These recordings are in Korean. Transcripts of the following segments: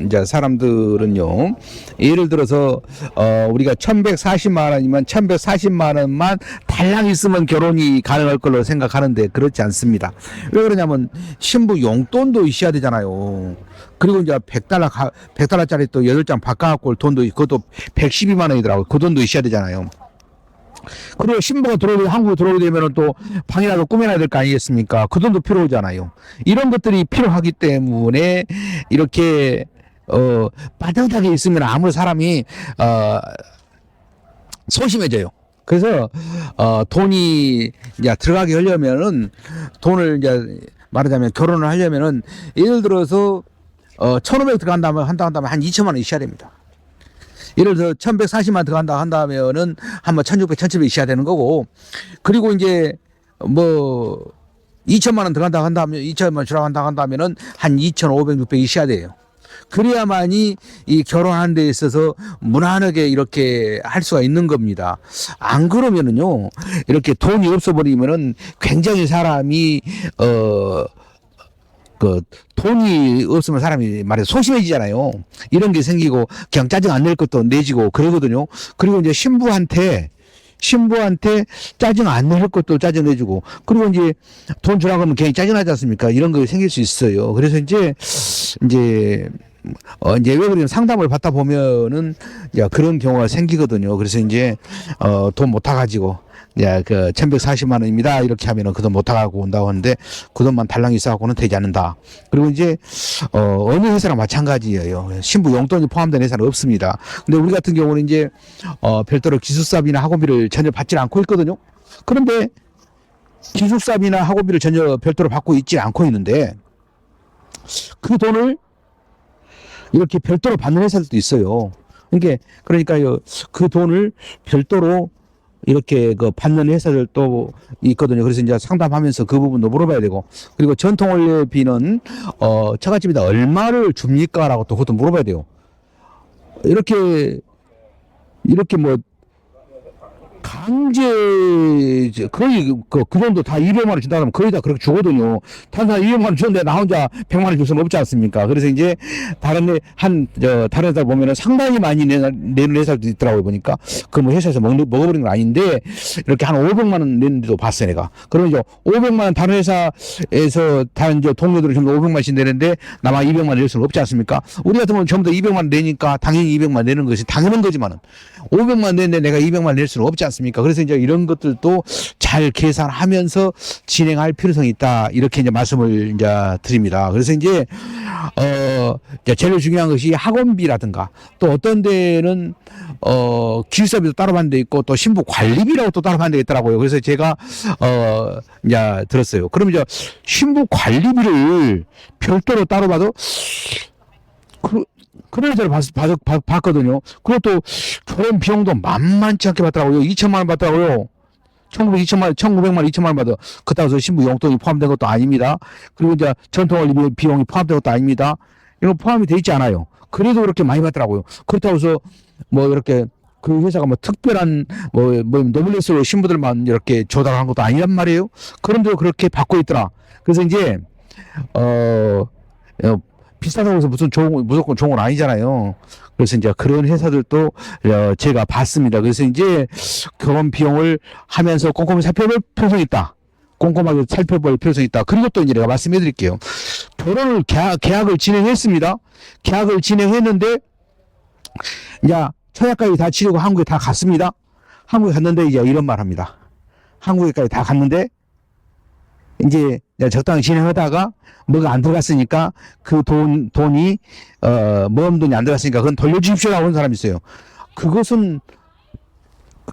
이제 사람들은요, 예를 들어서 우리가 1140만 원이면 1140만 원만 달랑 있으면 결혼이 가능할 걸로 생각하는데 그렇지 않습니다. 왜 그러냐면 신부 용돈도 있어야 되잖아요. 그리고 이제 100달러짜리 또 8장 바꿔갖고 올 돈도, 그것도 112만 원이더라고요. 그 돈도 있어야 되잖아요. 그리고 신부가 한국에 들어오게 되면 또 방이라도 꾸며놔야 될 거 아니겠습니까? 그 돈도 필요하잖아요. 이런 것들이 필요하기 때문에 이렇게 빠듯하게 있으면 아무 사람이 소심해져요. 그래서 돈이 이제 들어가게 하려면은, 돈을 이제 말하자면 결혼을 하려면은, 예를 들어서 1,500 들어간다면 한 2천만 원 있어야 됩니다. 예를 들어 1,140만 들어간다 한다면은 한번 1,600, 1,700 있어야 되는 거고, 그리고 이제 뭐 2천만 원 들어간다 한다면, 2천만 원 들어간다 한다면은 한 2,500, 600 있어야 돼요. 그래야만이 이 결혼하는 데 있어서 무난하게 이렇게 할 수가 있는 겁니다. 안 그러면은요, 이렇게 돈이 없어 버리면은 굉장히 사람이 돈이 없으면 사람이 말해서 소심해지잖아요. 이런 게 생기고 그냥 짜증 안 낼 것도 내지고 그러거든요. 그리고 이제 신부한테 짜증 안 낼 것도 짜증 내주고, 그리고 이제 돈 주라고 하면 괜히 짜증나지 않습니까? 이런 거 생길 수 있어요. 그래서 이제 왜 그러냐면 상담을 받다 보면은 그런 경우가 생기거든요. 그래서 이제 돈 못 타가지고, 1,140만 원입니다. 이렇게 하면은 그 돈 못 타가고 온다고 하는데, 그 돈만 달랑 있어갖고는 되지 않는다. 그리고 이제 어느 회사랑 마찬가지예요. 신부 용돈이 포함된 회사는 없습니다. 근데 우리 같은 경우는 이제 별도로 기숙사비나 학원비를 전혀 받지 않고 있거든요. 그런데 기숙사비나 학원비를 전혀 별도로 받고 있지 않고 있는데, 그 돈을 이렇게 별도로 받는 회사들도 있어요. 그러니까 그 돈을 별도로 이렇게 받는 회사들도 있거든요. 그래서 이제 상담하면서 그 부분도 물어봐야 되고, 그리고 전통 원래비는 처갓집에다 얼마를 줍니까라고 또 그것도 물어봐야 돼요. 이렇게 뭐 강제 거의 그 정도 다 200만 원 준다 그러면 거의 다 그렇게 주거든요. 다른 사람 200만 원 주는데 나 혼자 100만 원 줄 수는 없지 않습니까? 그래서 이제 다른 회사 보면은 상당히 많이 내는 회사도 있더라고요. 보니까 그 뭐 회사에서 먹어버린 건 아닌데 이렇게 한 500만 원 내는 데도 봤어요, 내가. 그러면 이제 500만 원 다른 회사에서 다른 이제 동료들은 전부 500만씩 내는데 나만 200만 원 낼 수는 없지 않습니까? 우리 같은 경우는 전부 다 200만 원 내니까 당연히 200만 원 내는 것이 당연한 거지만은 500만 원 내는데 내가 200만 원 낼 수는 없지 않습니까? 그래서 이제 이런 것들도 잘 계산하면서 진행할 필요성이 있다. 이렇게 이제 말씀을 이제 드립니다. 그래서 이제 제일 중요한 것이 학원비라든가, 또 어떤 데는 기숙사비도 따로 받는 데 있고, 또 신부 관리비라고 또 따로 받는 데 있더라고요. 그래서 제가 이제 들었어요. 그럼 이제 신부 관리비를 별도로 따로 받아? 그런 회사를 봤거든요. 그것도 결혼 비용도 만만치 않게 받더라고요. 2천만 원 받더라고요. 1900만 원, 2천만 원 받아. 그렇다고 해서 신부 용돈이 포함된 것도 아닙니다. 그리고 이제 전통원리 비용이 포함된 것도 아닙니다. 이런 거 포함이 돼 있지 않아요. 그래도 그렇게 많이 받더라고요. 그렇다고 해서 뭐 이렇게 그 회사가 뭐 특별한 뭐 노블레스로 신부들만 이렇게 조달한 것도 아니란 말이에요. 그런데도 그렇게 받고 있더라. 그래서 이제 비싸다고 해서 무조건 좋은 건 아니잖아요. 그래서 이제 그런 회사들도 제가 봤습니다. 그래서 이제 결혼 비용을 하면서 꼼꼼히 살펴볼 필요성이 있다. 꼼꼼하게 살펴볼 필요성이 있다. 그리고 또 이제 내가 말씀해 드릴게요. 결혼을 계약을 진행했습니다. 계약을 진행했는데 이제 청약까지 다 치르고 한국에 다 갔습니다. 한국에 갔는데 이제 이런 말 합니다. 한국에까지 다 갔는데 이제 적당히 진행하다가 뭐가 안 들어갔으니까 그 돈이 모험돈이 안 들어갔으니까 그건 돌려주십시오라고 하는 사람이 있어요. 그것은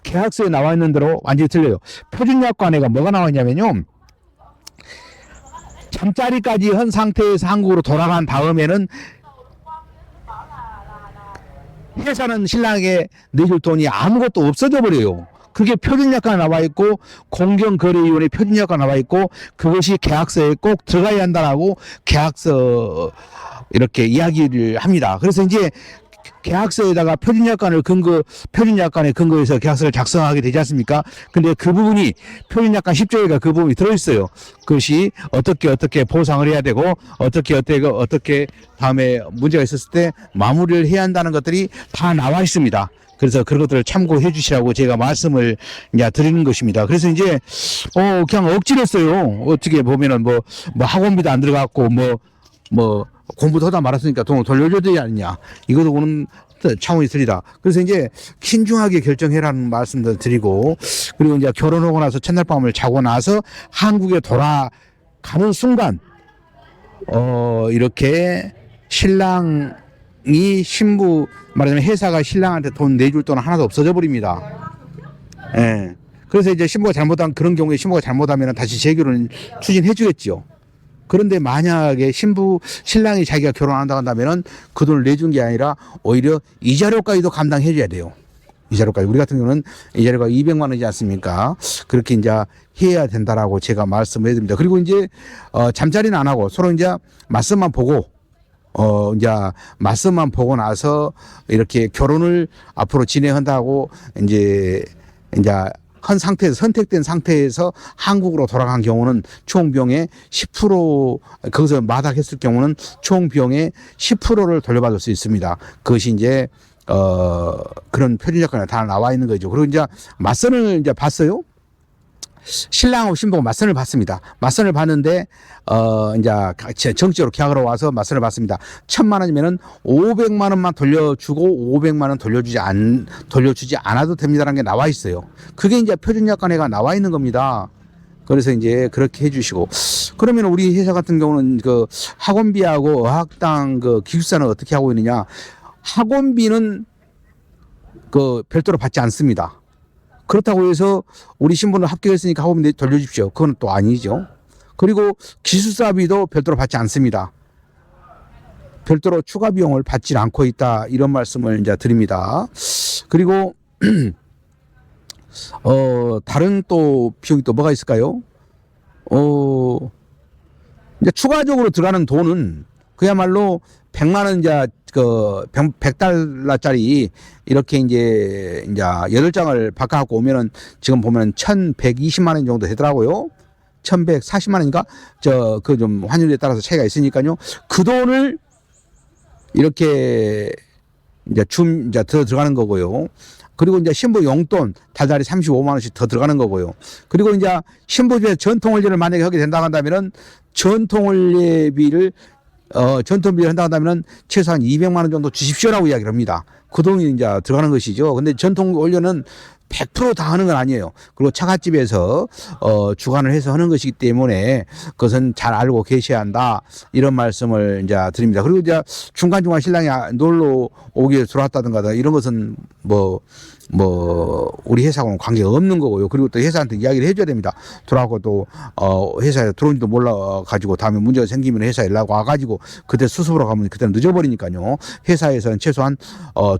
계약서에 나와 있는 대로 완전히 틀려요. 표준약관에가 뭐가 나와 있냐면요, 잠자리까지 한 상태에서 한국으로 돌아간 다음에는 회사는 신랑에게 내줄 돈이 아무것도 없어져 버려요. 그게 표준약관에 나와 있고, 공정거래위원회 표준약관에 나와 있고, 그것이 계약서에 꼭 들어가야 한다라고 계약서 이렇게 이야기를 합니다. 그래서 이제 계약서에다가 표준약관에 근거해서 계약서를 작성하게 되지 않습니까? 근데 그 부분이 표준약관 10조에가 그 부분이 들어있어요. 그것이 어떻게 보상을 해야 되고, 어떻게 다음에 문제가 있었을 때 마무리를 해야 한다는 것들이 다 나와 있습니다. 그래서 그런 것들을 참고해 주시라고 제가 말씀을 이제 드리는 것입니다. 그래서 이제, 그냥 억지로 했어요. 어떻게 보면은 학원비도 안 들어갔고, 공부도 하다 말았으니까 돈을 돌려줘야 되지 않느냐. 이것도 보는 차원이 틀리다. 그래서 이제 신중하게 결정해라는 말씀도 드리고, 그리고 이제 결혼하고 나서 첫날 밤을 자고 나서 한국에 돌아가는 순간, 이렇게 신랑이 신부, 말하자면 회사가 신랑한테 돈 내줄 돈은 하나도 없어져 버립니다. 예. 그래서 이제 그런 경우에 신부가 잘못하면 다시 재결혼 추진해 주겠죠. 그런데 만약에 신랑이 자기가 결혼한다고 한다면은 그 돈을 내준 게 아니라 오히려 이자료까지도 감당해 줘야 돼요. 이자료까지. 우리 같은 경우는 이자료가 200만 원이지 않습니까? 그렇게 이제 해야 된다라고 제가 말씀을 해드립니다. 그리고 이제, 잠자리는 안 하고 서로 이제 맞선만 보고, 이제 맞선만 보고 나서 이렇게 결혼을 앞으로 진행한다고 이제 한 상태에서 선택된 상태에서 한국으로 돌아간 경우는 총 비용의 10% 거기서 마닥했을 경우는 총 비용의 10%를 돌려받을 수 있습니다. 그것이 이제 그런 표준조건에 다 나와 있는 거죠. 그리고 이제 맞선을 이제 봤어요. 신랑하고 신부가 맞선을 봤습니다. 맞선을 봤는데 이제 정식으로 계약으로 와서 맞선을 봤습니다. 1,000만 원이면은 500만 원만 돌려주고 500만 원 돌려주지 않아도 됩니다라는 게 나와 있어요. 그게 이제 표준약관에가 나와 있는 겁니다. 그래서 이제 그렇게 해주시고, 그러면 우리 회사 같은 경우는 그 학원비하고 어학당 그 기숙사는 어떻게 하고 있느냐? 학원비는 그 별도로 받지 않습니다. 그렇다고 해서 우리 신부는 합격했으니까 학원비 돌려주십시오. 그건 또 아니죠. 그리고 기숙사비도 별도로 받지 않습니다. 별도로 추가 비용을 받지 않고 있다. 이런 말씀을 이제 드립니다. 그리고 다른 또 비용이 또 뭐가 있을까요? 이제 추가적으로 들어가는 돈은 그야말로 100만 원 이제 그 100달러짜리 이렇게 이제 8장을 바꿔갖고 오면은 지금 보면 1,120만 원 정도 되더라고요. 1,140만 원인가? 그 좀 환율에 따라서 차이가 있으니까요. 그 돈을 이렇게 이제 더 들어가는 거고요. 그리고 이제 신부 용돈 달달이 35만 원씩 더 들어가는 거고요. 그리고 이제 신부 집에 전통혼례를 만약에 하게 된다고 한다면은 전통혼례비를 한다고 한다면은 최소한 200만 원 정도 주십시오라고 이야기를 합니다. 그 돈이 이제 들어가는 것이죠. 근데 전통혼례는 100% 다 하는 건 아니에요. 그리고 차갓집에서 주관을 해서 하는 것이기 때문에 그것은 잘 알고 계셔야 한다. 이런 말씀을 이제 드립니다. 그리고 이제 중간중간 신랑이 놀러 오기에 들어왔다든가 이런 것은 우리 회사하고는 관계가 없는 거고요. 그리고 또 회사한테 이야기를 해줘야 됩니다. 들어와고 또 회사에 들어온지도 몰라가지고 다음에 문제가 생기면 회사에 연락 와가지고 그때 수습으로 가면 그때는 늦어버리니까요. 회사에서는 최소한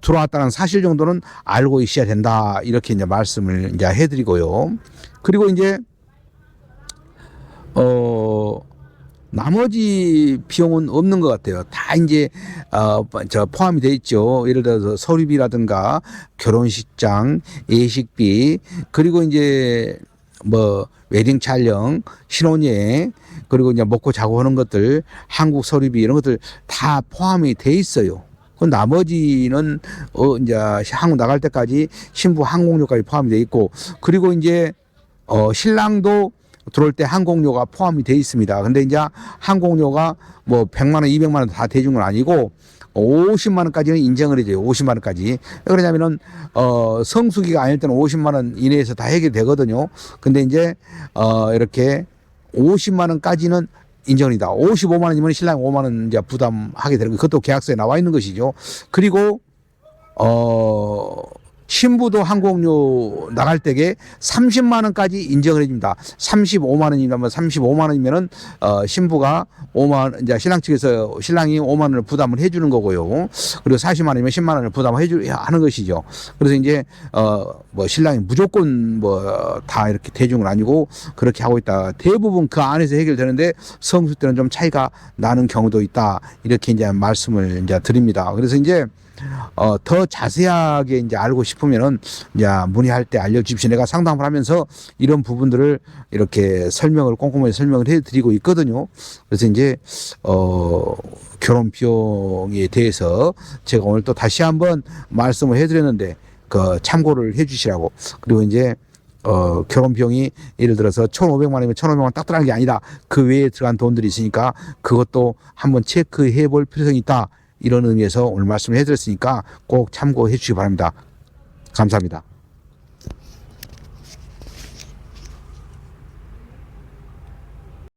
들어왔다는 사실 정도는 알고 있어야 된다. 이렇게 이제 말씀을 이제 해드리고요. 그리고 이제 나머지 비용은 없는 것 같아요. 다 이제 포함이 돼 있죠. 예를 들어서 서류비라든가 결혼식장, 예식비, 그리고 이제 웨딩 촬영, 신혼여행, 그리고 이제 먹고 자고 하는 것들, 한국 서류비 이런 것들 다 포함이 돼 있어요. 그 나머지는 이제 한국 나갈 때까지 신부 항공료까지 포함이 돼 있고, 그리고 이제 신랑도 들어올 때 항공료가 포함이 돼 있습니다. 근데 이제 항공료가 100만 원, 200만 원 다 대준 건 아니고 50만 원까지는 인정을 해줘요. 50만 원까지. 왜 그러냐면은 성수기가 아닐 때는 50만 원 이내에서 다 해결되거든요. 근데 이제 이렇게 50만 원까지는 인정이다. 55만 원이면 신랑이 5만 원 이제 부담하게 되는 거. 그것도 계약서에 나와 있는 것이죠. 그리고 신부도 항공료 나갈 때에 30만 원까지 인정을 해줍니다. 35만 원이면 35만 원이면은 신부가 5만 원, 이제 신랑 측에서 신랑이 5만 원을 부담을 해주는 거고요. 그리고 40만 원이면 10만 원을 부담을 하는 것이죠. 그래서 이제 뭐 신랑이 무조건 뭐 다 이렇게 대중은 아니고 그렇게 하고 있다. 대부분 그 안에서 해결되는데 성수 때는 좀 차이가 나는 경우도 있다. 이렇게 이제 말씀을 이제 드립니다. 그래서 이제 더 자세하게 이제 알고 싶으면은 이제 문의할 때 알려주십시오. 내가 상담을 하면서 이런 부분들을 이렇게 꼼꼼하게 설명을 해드리고 있거든요. 그래서 이제 결혼 비용에 대해서 제가 오늘 또 다시 한번 말씀을 해드렸는데 그 참고를 해주시라고. 그리고 이제 결혼 비용이 예를 들어서 1,500만 원이면 1,500만 원 딱 들어간 게 아니다. 그 외에 들어간 돈들이 있으니까 그것도 한번 체크해 볼 필요성이 있다. 이런 의미에서 오늘 말씀을 해드렸으니까 꼭 참고해 주시기 바랍니다. 감사합니다.